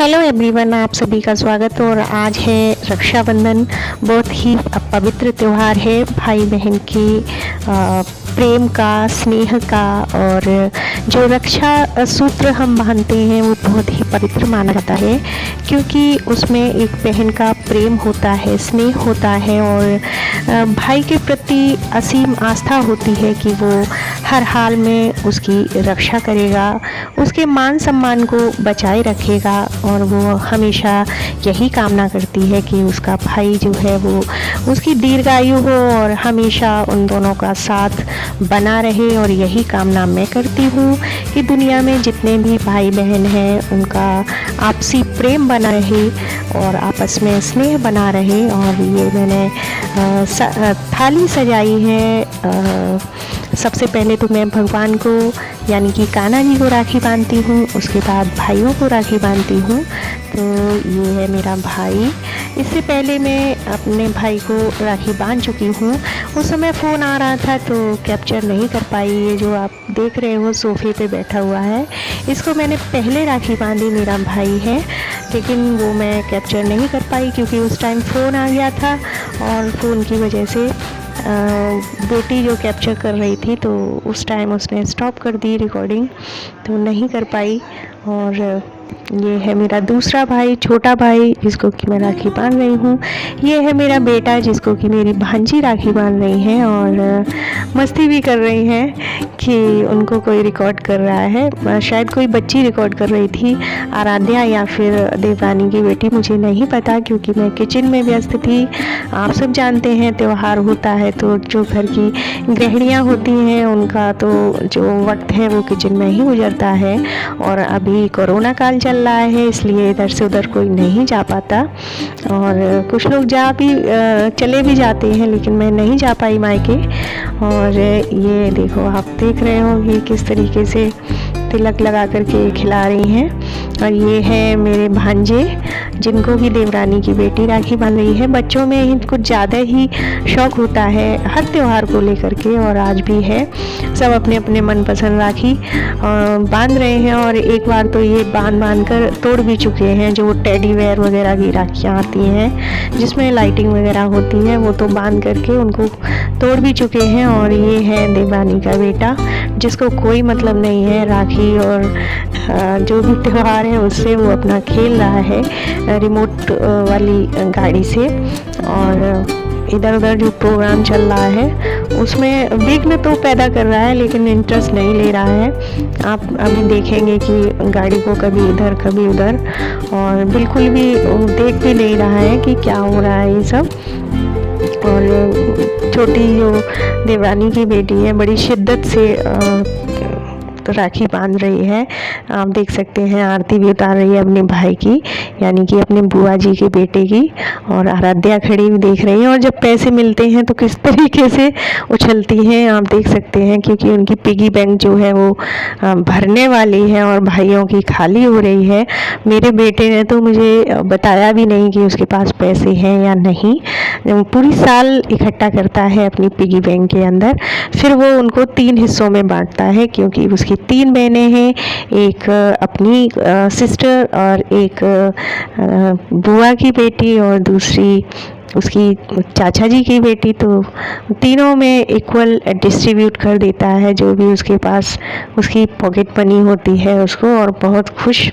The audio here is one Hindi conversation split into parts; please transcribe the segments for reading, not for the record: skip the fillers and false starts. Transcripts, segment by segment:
हेलो एवरीवन, आप सभी का स्वागत। और आज है रक्षाबंधन। बहुत ही पवित्र त्यौहार है, भाई बहन की प्रेम का, स्नेह का। और जो रक्षा सूत्र हम बांधते हैं वो बहुत ही पवित्र माना जाता है, क्योंकि उसमें एक बहन का प्रेम होता है, स्नेह होता है और भाई के प्रति असीम आस्था होती है कि वो हर हाल में उसकी रक्षा करेगा, उसके मान सम्मान को बचाए रखेगा। और वो हमेशा यही कामना करती है कि उसका भाई जो है वो उसकी दीर्घायु हो और हमेशा उन दोनों का साथ बना रहे। और यही कामना मैं करती हूँ कि दुनिया में जितने भी भाई बहन हैं उनका आपसी प्रेम बना रहे और आपस में स्नेह बना रहे। और ये मैंने थाली सजाई है। सबसे पहले तो मैं भगवान को यानी कि कान्हा जी को राखी बांधती हूँ, उसके बाद भाइयों को राखी बांधती हूँ। तो ये है मेरा भाई। इससे पहले मैं अपने भाई को राखी बांध चुकी हूँ। उस समय फ़ोन आ रहा था तो कैप्चर नहीं कर पाई। ये जो आप देख रहे हो सोफ़े पे बैठा हुआ है, इसको मैंने पहले राखी बांधी, मेरा भाई है, लेकिन वो मैं कैप्चर नहीं कर पाई क्योंकि उस टाइम फ़ोन आ गया था और फ़ोन की वजह से बेटी जो कैप्चर कर रही थी तो उस टाइम उसने स्टॉप कर दी रिकॉर्डिंग, तो नहीं कर पाई। और ये है मेरा दूसरा भाई, छोटा भाई, जिसको कि मैं राखी बांध रही हूँ। ये है मेरा बेटा, जिसको कि मेरी भांजी राखी बांध रही हैं और मस्ती भी कर रही हैं कि उनको कोई रिकॉर्ड कर रहा है। शायद कोई बच्ची रिकॉर्ड कर रही थी, आराध्या या फिर देवरानी की बेटी, मुझे नहीं पता क्योंकि मैं किचन में व्यस्त थी। आप सब जानते हैं त्यौहार होता है तो जो घर की गृहिणियाँ होती हैं उनका तो जो वक्त है वो किचन में ही गुजरता है। और अभी कोरोना काल चल रहा है, इसलिए इधर से उधर कोई नहीं जा पाता। और कुछ लोग चले भी जाते हैं, लेकिन मैं नहीं जा पाई मायके। और ये देखो, आप देख रहे हो कि किस तरीके से तिलक लगा करके खिला रही हैं। और ये है मेरे भांजे, जिनको भी देवरानी की बेटी राखी बांध रही है। बच्चों में ही कुछ ज़्यादा ही शौक़ होता है हर त्यौहार को लेकर के, और आज भी है। सब अपने अपने मनपसंद राखी बांध रहे हैं। और एक बार तो ये बांध कर तोड़ भी चुके हैं। जो टेडी वेयर वगैरह की राखियाँ आती हैं जिसमें लाइटिंग वगैरह होती है, वो तो बांध करके उनको तोड़ भी चुके हैं। और ये है देवरानी का बेटा, जिसको कोई मतलब नहीं है राखी और जो भी त्यौहार है उससे। वो अपना खेल रहा है रिमोट वाली गाड़ी से। और इधर उधर जो प्रोग्राम चल रहा है उसमें विघ्न तो पैदा कर रहा है, लेकिन इंटरेस्ट नहीं ले रहा है। आप अभी देखेंगे कि गाड़ी को कभी इधर कभी उधर, और बिल्कुल भी देख भी नहीं रहा है कि क्या हो रहा है ये सब। और छोटी जो देवरानी की बेटी है बड़ी शिद्दत से तो राखी बांध रही है। आप देख सकते हैं आरती भी उतार रही है अपने भाई की, यानी कि अपने बुआ जी के बेटे की। और आराध्या खड़ी भी देख रही है। और जब पैसे मिलते हैं तो किस तरीके से उछलती हैं आप देख सकते हैं, क्योंकि उनकी पिगी बैंक जो है वो भरने वाली है और भाइयों की खाली हो रही है। मेरे बेटे ने तो मुझे बताया भी नहीं कि उसके पास पैसे हैं या नहीं। पूरी साल इकट्ठा करता है अपनी पिगी बैंक के अंदर, फिर वो उनको 3 हिस्सों में बांटता है, क्योंकि उसकी 3 बहनें हैं, एक अपनी सिस्टर और एक बुआ की बेटी और दूसरी उसकी चाचा जी की बेटी। तो तीनों में इक्वल डिस्ट्रीब्यूट कर देता है जो भी उसके पास उसकी पॉकेट मनी होती है उसको, और बहुत खुश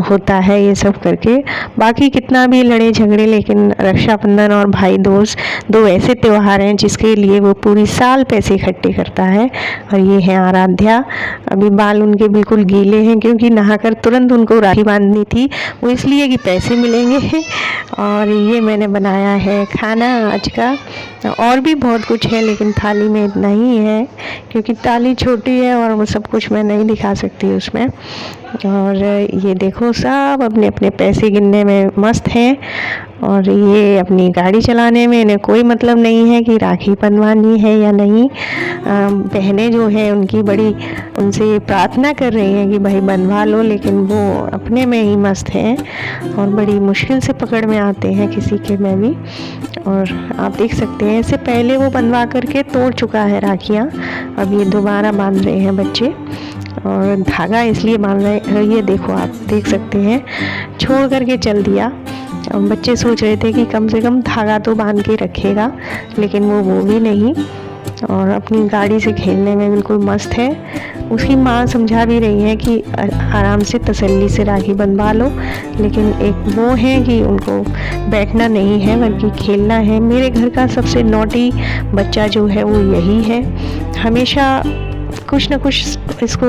होता है ये सब करके। बाकी कितना भी लड़े झगड़े, लेकिन रक्षाबंधन और भाई दूज 2 ऐसे त्यौहार हैं जिसके लिए वो पूरी साल पैसे इकट्ठे करता है। और ये है आराध्या, अभी बाल उनके बिल्कुल गीले हैं क्योंकि नहाकर तुरंत उनको राखी बांधनी थी, वो इसलिए कि पैसे मिलेंगे। और ये मैंने बनाया है खाना आज का। और भी बहुत कुछ है, लेकिन थाली में इतना ही है क्योंकि थाली छोटी है और वो सब कुछ मैं नहीं दिखा सकती उसमें। और ये देखो, सब अपने अपने पैसे गिनने में मस्त हैं। और ये अपनी गाड़ी चलाने में इन्हें कोई मतलब नहीं है कि राखी बंधवानी है या नहीं। बहनें जो है उनकी बड़ी उनसे प्रार्थना कर रही हैं कि भाई बंधवा लो, लेकिन वो अपने में ही मस्त हैं और बड़ी मुश्किल से पकड़ में आते हैं किसी के में भी। और आप देख सकते हैं इससे पहले वो बंधवा करके तोड़ चुका है राखियाँ, अब ये दोबारा बांध रहे हैं बच्चे। और धागा इसलिए बांध रहे, ये देखो आप देख सकते हैं, छोड़ करके चल दिया। बच्चे सोच रहे थे कि कम से कम धागा तो बांध के रखेगा, लेकिन वो भी नहीं, और अपनी गाड़ी से खेलने में बिल्कुल मस्त है। उसकी माँ समझा भी रही है कि आराम से तसल्ली से राखी बंधवा लो, लेकिन एक वो है कि उनको बैठना नहीं है बल्कि खेलना है। मेरे घर का सबसे नॉटी बच्चा जो है वो यही है, हमेशा कुछ ना कुछ इसको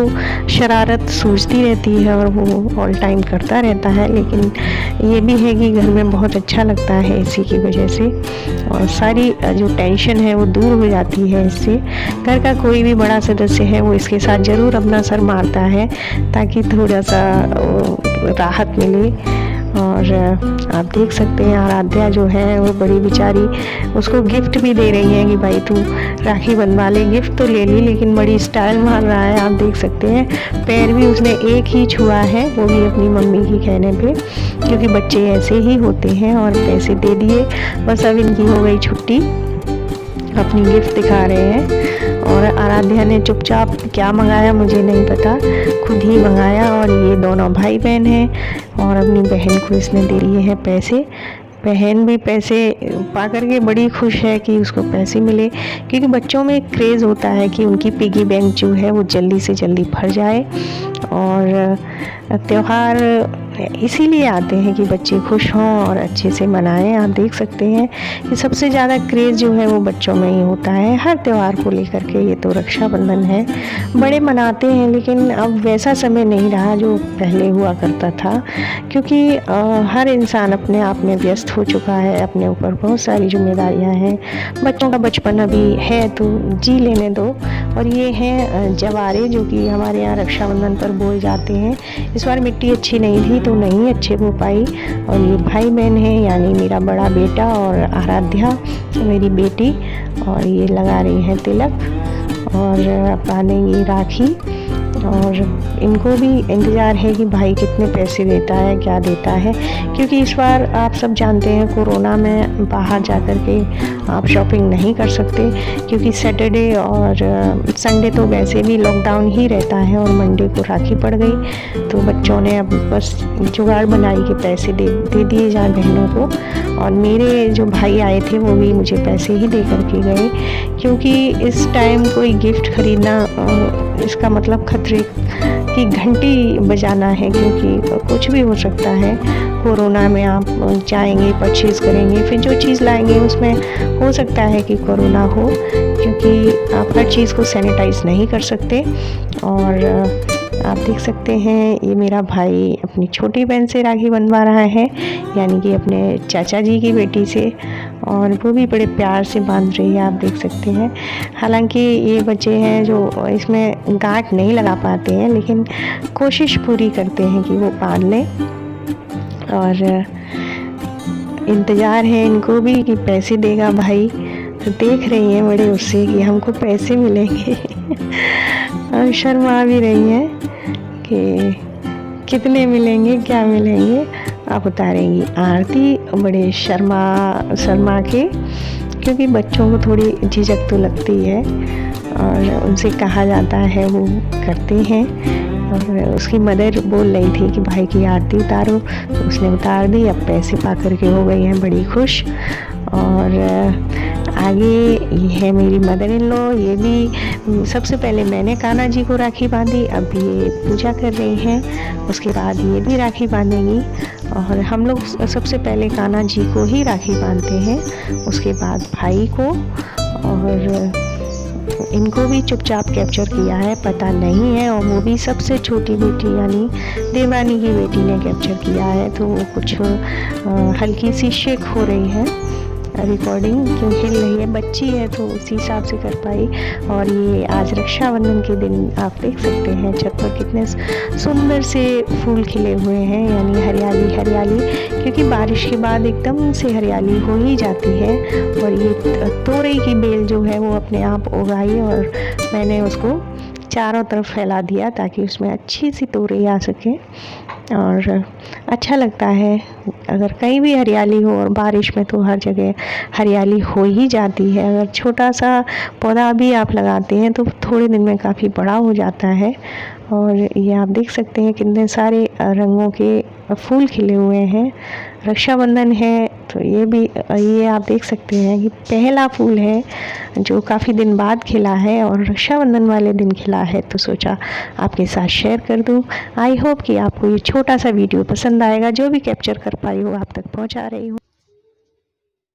शरारत सूझती रहती है और वो ऑल टाइम करता रहता है। लेकिन ये भी है कि घर में बहुत अच्छा लगता है इसी की वजह से, और सारी जो टेंशन है वो दूर हो जाती है इससे। घर का कोई भी बड़ा सदस्य है वो इसके साथ ज़रूर अपना सर मारता है ताकि थोड़ा सा राहत मिले। और आप देख सकते हैं आराध्या जो है वो बड़ी बेचारी, उसको गिफ्ट भी दे रही है कि भाई तू राखी बनवा ले। गिफ्ट तो ले ली लेकिन बड़ी स्टाइल मार रहा है, आप देख सकते हैं। पैर भी उसने एक ही छुआ है, वो भी अपनी मम्मी की कहने पे, क्योंकि बच्चे ऐसे ही होते हैं। और पैसे दे दिए, बस अब इनकी हो गई छुट्टी, अपनी गिफ्ट दिखा रहे हैं। और आराध्या ने चुपचाप क्या मंगाया मुझे नहीं पता, खुद ही मंगाया। और ये दोनों भाई बहन हैं और अपनी बहन को इसने दे लिए हैं पैसे। बहन भी पैसे पा करके बड़ी खुश है कि उसको पैसे मिले, क्योंकि बच्चों में एक क्रेज़ होता है कि उनकी पिगी बैंक जो है वो जल्दी से जल्दी भर जाए। और त्यौहार इसीलिए आते हैं कि बच्चे खुश हों और अच्छे से मनाएं। आप देख सकते हैं कि सबसे ज़्यादा क्रेज़ जो है वो बच्चों में ही होता है हर त्यौहार को लेकर के। ये तो रक्षाबंधन है, बड़े मनाते हैं, लेकिन अब वैसा समय नहीं रहा जो पहले हुआ करता था, क्योंकि हर इंसान अपने आप में व्यस्त हो चुका है, अपने ऊपर बहुत सारी जिम्मेदारियां हैं। बच्चों का बचपन अभी है तो जी लेने दो। और ये हैं जवारे जो कि हमारे यहाँ रक्षाबंधन पर बोए जाते हैं। इस बार मिट्टी अच्छी नहीं थी तो नहीं अच्छे बो पाई। और ये भाई बहन है, यानी मेरा बड़ा बेटा और आराध्या मेरी बेटी, और ये लगा रही हैं तिलक और बांधेंगी राखी। और इनको भी इंतज़ार है कि भाई कितने पैसे देता है, क्या देता है, क्योंकि इस बार आप सब जानते हैं कोरोना में बाहर जा कर के आप शॉपिंग नहीं कर सकते, क्योंकि सैटरडे और संडे तो वैसे भी लॉकडाउन ही रहता है और मंडे को राखी पड़ गई। तो बच्चों ने अब बस जुगाड़ बनाई कि पैसे दे दिए जाए बहनों को। और मेरे जो भाई आए थे वो भी मुझे पैसे ही दे करके गए, क्योंकि इस टाइम कोई गिफ्ट खरीदना इसका मतलब खतरे की घंटी बजाना है, क्योंकि कुछ भी हो सकता है। कोरोना में आप जाएंगे, परचेज़ करेंगे, फिर जो चीज़ लाएंगे उसमें हो सकता है कि कोरोना हो, क्योंकि आप हर चीज़ को सैनिटाइज नहीं कर सकते। और आप देख सकते हैं ये मेरा भाई अपनी छोटी बहन से राखी बनवा रहा है, यानी कि अपने चाचा जी की बेटी से, और वो भी बड़े प्यार से बांध रही है, आप देख सकते हैं। हालांकि ये बच्चे हैं जो इसमें गांठ नहीं लगा पाते हैं, लेकिन कोशिश पूरी करते हैं कि वो बांध लें। और इंतज़ार है इनको भी कि पैसे देगा भाई, तो देख रही हैं बड़े उससे कि हमको पैसे मिलेंगे। और शर्मा भी रही हैं कि कितने मिलेंगे, क्या मिलेंगे। आप उतारेंगी आरती बड़े शर्मा के, क्योंकि बच्चों को थोड़ी झिझक तो लगती है और उनसे कहा जाता है वो करते हैं। और उसकी मदर बोल रही थी कि भाई की आरती उतारो, तो उसने उतार दी। अब पैसे पा करके हो गई हैं बड़ी खुश। और आगे ये है मेरी मदर इन लॉ, ये भी सबसे पहले मैंने कान्हा जी को राखी बांधी, अब ये पूजा कर रही हैं, उसके बाद ये भी राखी बांधेंगी। और हम लोग सबसे पहले कान्हा जी को ही राखी बांधते हैं, उसके बाद भाई को। और इनको भी चुपचाप कैप्चर किया है, पता नहीं है, और वो भी सबसे छोटी बेटी यानी देवानी की बेटी ने कैप्चर किया है। तो वो कुछ हल्की सी शेक हो रही है रिकॉर्डिंग, क्यों हिल रही है, बच्ची है तो उसी हिसाब से कर पाई। और ये आज रक्षाबंधन के दिन आप देख सकते हैं छत पर कितने सुंदर से फूल खिले हुए हैं, यानी हरियाली हरियाली, क्योंकि बारिश के बाद एकदम से हरियाली हो ही जाती है। और ये तोरई की बेल जो है वो अपने आप उगाई और मैंने उसको चारों तरफ फैला दिया ताकि उसमें अच्छी सी तोरई आ सके। और अच्छा लगता है। अगर कहीं भी हरियाली हो, और बारिश में तो हर जगह हरियाली हो ही जाती है। अगर छोटा सा पौधा भी आप लगाते हैं तो थोड़े दिन में काफ़ी बड़ा हो जाता है। और ये आप देख सकते हैं कितने सारे रंगों के फूल खिले हुए हैं। रक्षाबंधन है तो ये आप देख सकते हैं कि पहला फूल है जो काफ़ी दिन बाद खिला है और रक्षाबंधन वाले दिन खिला है, तो सोचा आपके साथ शेयर कर दूं। आई होप कि आपको ये छोटा सा वीडियो पसंद आएगा। जो भी कैप्चर कर पाई हो आप तक पहुंचा रही हूँ।